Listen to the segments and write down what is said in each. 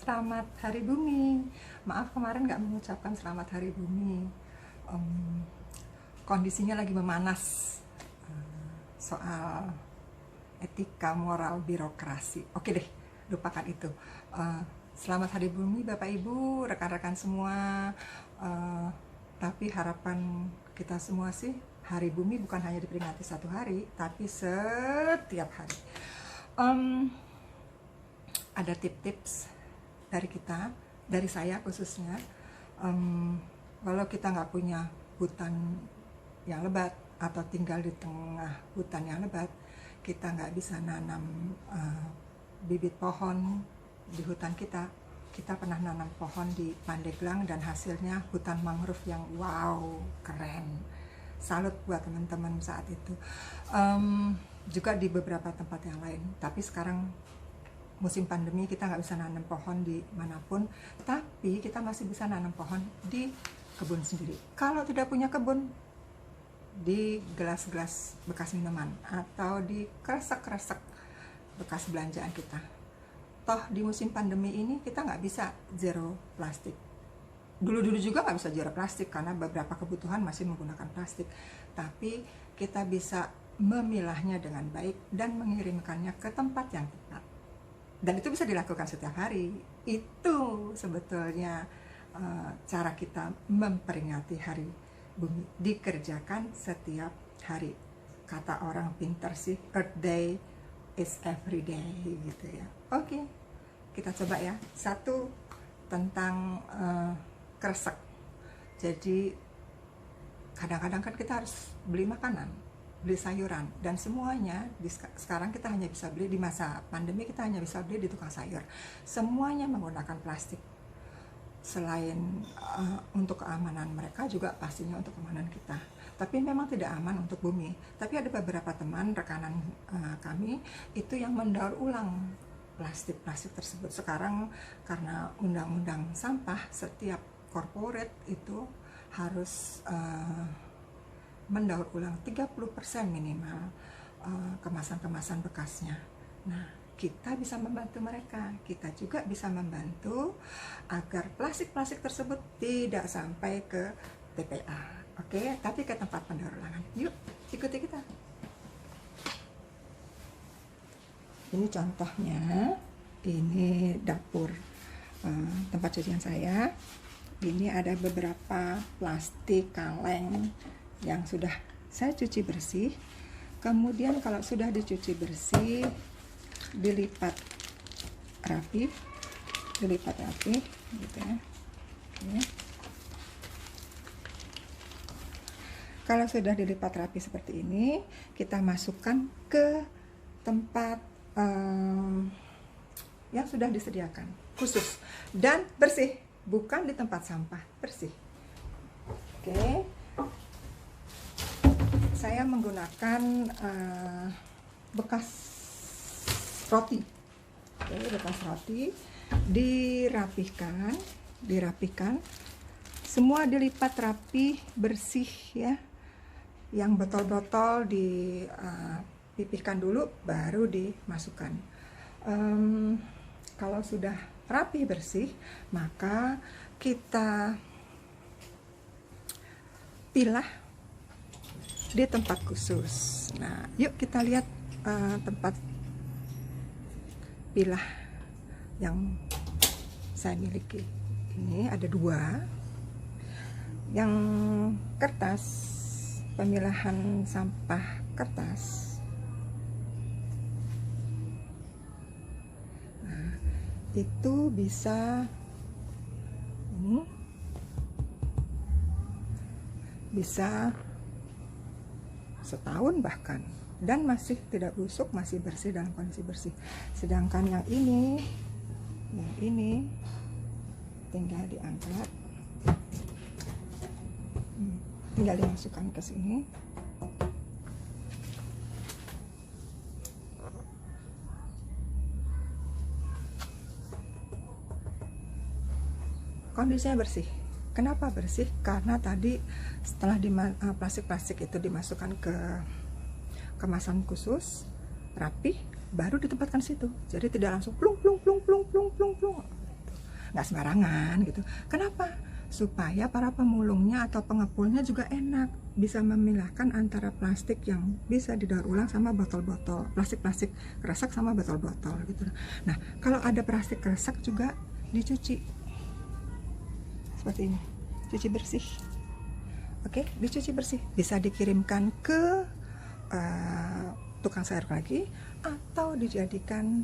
selamat Hari Bumi. Maaf kemarin nggak mengucapkan selamat Hari Bumi. Kondisinya lagi memanas soal etika moral birokrasi. Oke deh, lupakan itu. Selamat Hari Bumi Bapak Ibu, rekan-rekan semua. Tapi harapan kita semua sih Hari Bumi bukan hanya diperingati satu hari, tapi setiap hari. Ada tips-tips dari kita, dari saya khususnya. Walau kita nggak punya hutan yang lebat atau tinggal di tengah hutan yang lebat, kita nggak bisa nanam bibit pohon di hutan kita. Kita pernah nanam pohon di Pandeglang dan hasilnya hutan mangrove yang wow, keren. Salut buat teman-teman saat itu. Juga di beberapa tempat yang lain. Tapi sekarang musim pandemi kita nggak bisa nanam pohon di manapun, tapi kita masih bisa nanam pohon di kebun sendiri. Kalau tidak punya kebun, di gelas-gelas bekas minuman atau di kresek-kresek bekas belanjaan kita. Toh di musim pandemi ini kita nggak bisa zero plastik. Dulu-dulu juga nggak bisa zero plastik karena beberapa kebutuhan masih menggunakan plastik. Tapi kita bisa memilahnya dengan baik dan mengirimkannya ke tempat yang tepat. Dan itu bisa dilakukan setiap hari. Itu sebetulnya cara kita memperingati Hari Bumi. Dikerjakan setiap hari. Kata orang pintar sih, Earth Day is every day gitu ya. Oke, kita coba ya. Satu, tentang kresek. Jadi kadang-kadang kan kita harus beli makanan, beli sayuran, dan semuanya sekarang kita hanya bisa beli, di masa pandemi kita hanya bisa beli di tukang sayur. Semuanya menggunakan plastik. Selain untuk keamanan mereka, juga pastinya untuk keamanan kita. Tapi memang tidak aman untuk bumi. Tapi ada beberapa teman rekanan kami itu yang mendaur ulang plastik tersebut. Sekarang karena undang-undang sampah, setiap corporate itu harus mendaur ulang 30% minimal kemasan-kemasan bekasnya. Nah, kita bisa membantu mereka. Kita juga bisa membantu agar plastik-plastik tersebut tidak sampai ke TPA. Oke, tapi ke tempat pendaur ulangan. Yuk, ikuti kita. Ini contohnya, ini dapur tempat cucian saya. Ini ada beberapa plastik kaleng yang sudah saya cuci bersih. Kemudian kalau sudah dicuci bersih, dilipat rapi gitu ya. Oke. Kalau sudah dilipat rapi seperti ini, kita masukkan ke tempat yang sudah disediakan khusus dan bersih, bukan di tempat sampah, bersih. Oke. Saya menggunakan bekas roti. Oke, bekas roti dirapikan, semua dilipat rapi, bersih ya. Yang botol-botol dipipihkan dulu, baru dimasukkan. Kalau sudah rapi bersih, maka kita pilah di tempat khusus. Nah, yuk kita lihat tempat pilah yang saya miliki. Ini ada dua. Yang kertas, pemilahan sampah kertas. Nah, itu bisa setahun bahkan, dan masih tidak busuk, masih bersih, dalam kondisi bersih. Sedangkan yang ini tinggal diangkat, tinggal dimasukkan ke sini. Kondisinya bersih. Kenapa bersih? Karena tadi setelah plastik-plastik itu dimasukkan ke kemasan khusus, rapi, baru ditempatkan situ. Jadi tidak langsung plung plung plung plung plung plung plung. nggak sembarangan gitu. Kenapa? Supaya para pemulungnya atau pengepulnya juga enak, bisa memilahkan antara plastik yang bisa didaur ulang sama botol-botol, plastik-plastik kresek sama botol-botol gitu. Nah, kalau ada plastik kresek juga dicuci seperti ini, cuci bersih. Oke, dicuci bersih, bisa dikirimkan ke tukang sayur lagi atau dijadikan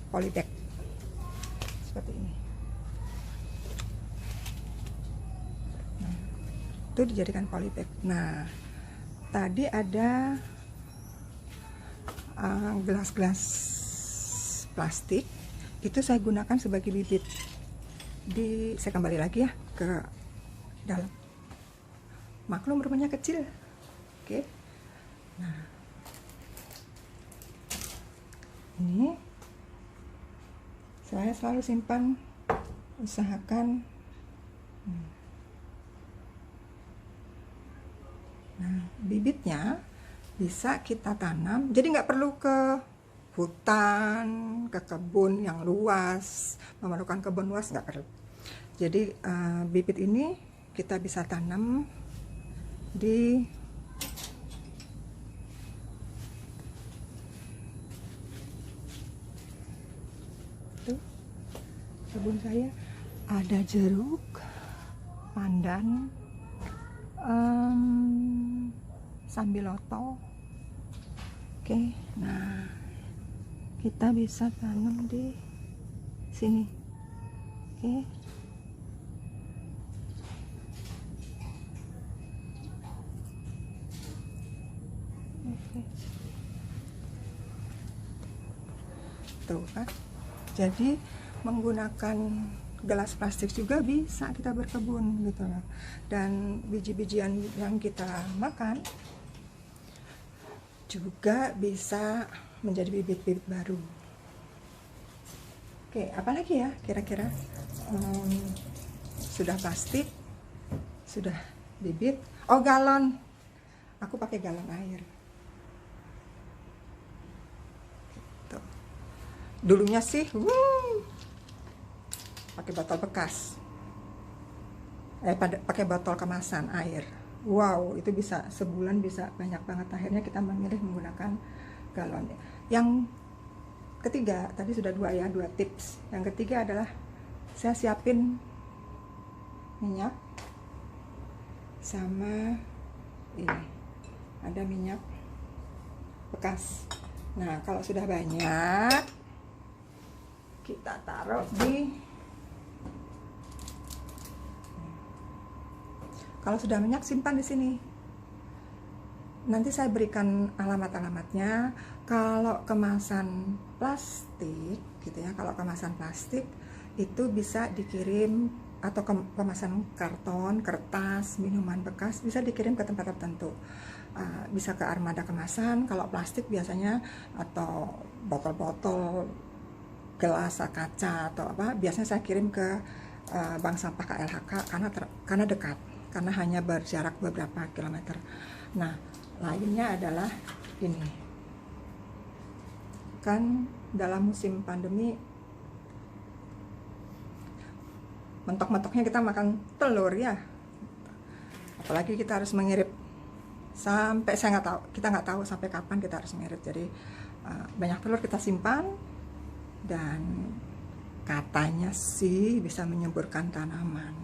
polybag seperti ini. Nah, itu dijadikan polybag. Nah, tadi ada gelas-gelas plastik, itu saya gunakan sebagai bibit. Saya kembali lagi ya ke dalam. Maklum rumahnya kecil. Oke. Nah, ini saya selalu simpan, usahakan. Nah, bibitnya bisa kita tanam, jadi nggak perlu ke hutan, ke kebun yang luas, memerlukan kebun luas, nggak perlu. Jadi bibit ini kita bisa tanam di tuh, kebun saya ada jeruk, pandan, sambiloto. Oke, nah kita bisa tanam di sini. Oke. Tuh kan. Jadi menggunakan gelas plastik juga bisa kita berkebun gitu loh. Dan biji-bijian yang kita makan juga bisa menjadi bibit-bibit baru. Oke, apalagi ya kira-kira? Sudah plastik, sudah bibit. Oh, galon. Aku pakai galon air. Gitu. Dulunya sih, pakai botol bekas. Pakai botol kemasan air. Wow, itu bisa sebulan bisa banyak banget. Akhirnya kita memilih menggunakan galon. Yang ketiga, tadi sudah dua ya, 2 tips. Yang ketiga adalah saya siapin minyak sama ini. Ada minyak bekas. Nah, kalau sudah banyak kita taruh di, kalau sudah banyak simpan di sini. Nanti saya berikan alamat-alamatnya. Kalau kemasan plastik gitu ya, kalau kemasan plastik itu bisa dikirim, atau kemasan karton, kertas, minuman bekas bisa dikirim ke tempat tertentu. Bisa ke armada kemasan. Kalau plastik biasanya, atau botol-botol, gelas kaca atau apa, biasanya saya kirim ke bank sampah KLHK karena dekat, karena hanya berjarak beberapa kilometer. Nah, lainnya adalah ini, kan dalam musim pandemi mentok-mentoknya kita makan telur ya, apalagi kita harus mengirit sampai, kita nggak tahu sampai kapan kita harus mengirit. Jadi banyak telur kita simpan, dan katanya sih bisa menyuburkan tanaman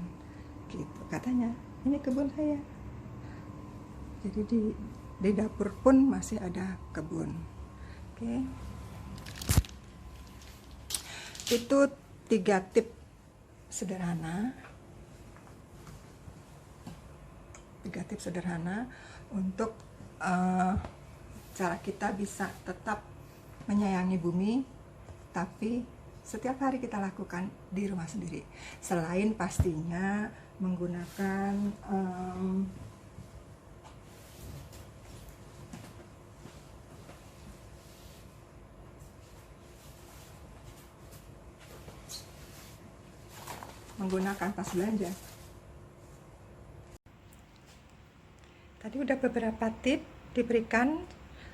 gitu katanya. Ini kebun saya, jadi di dapur pun masih ada kebun. Oke. Itu 3 tips sederhana. 3 tips sederhana untuk cara kita bisa tetap menyayangi bumi, tapi setiap hari kita lakukan di rumah sendiri. Selain pastinya menggunakan tas belanja. Tadi udah beberapa tips diberikan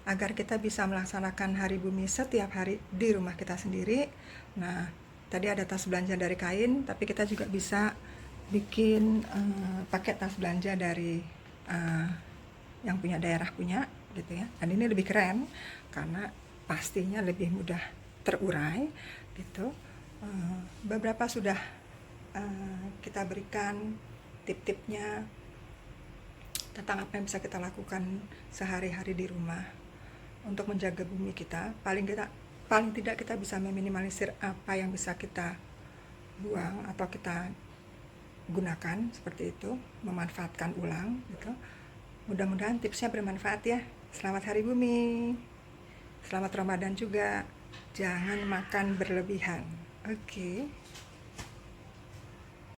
agar kita bisa melaksanakan Hari Bumi setiap hari di rumah kita sendiri. Nah, tadi ada tas belanja dari kain, tapi kita juga bisa bikin pakai tas belanja dari yang punya daerah punya gitu ya. Dan ini lebih keren karena pastinya lebih mudah terurai gitu. Beberapa sudah kita berikan tip-tipnya tentang apa yang bisa kita lakukan sehari-hari di rumah untuk menjaga bumi kita. Paling tidak kita bisa meminimalisir apa yang bisa kita buang atau kita gunakan seperti itu, memanfaatkan ulang gitu. Mudah-mudahan tipsnya bermanfaat ya. Selamat Hari Bumi. Selamat Ramadan juga. Jangan makan berlebihan. Oke.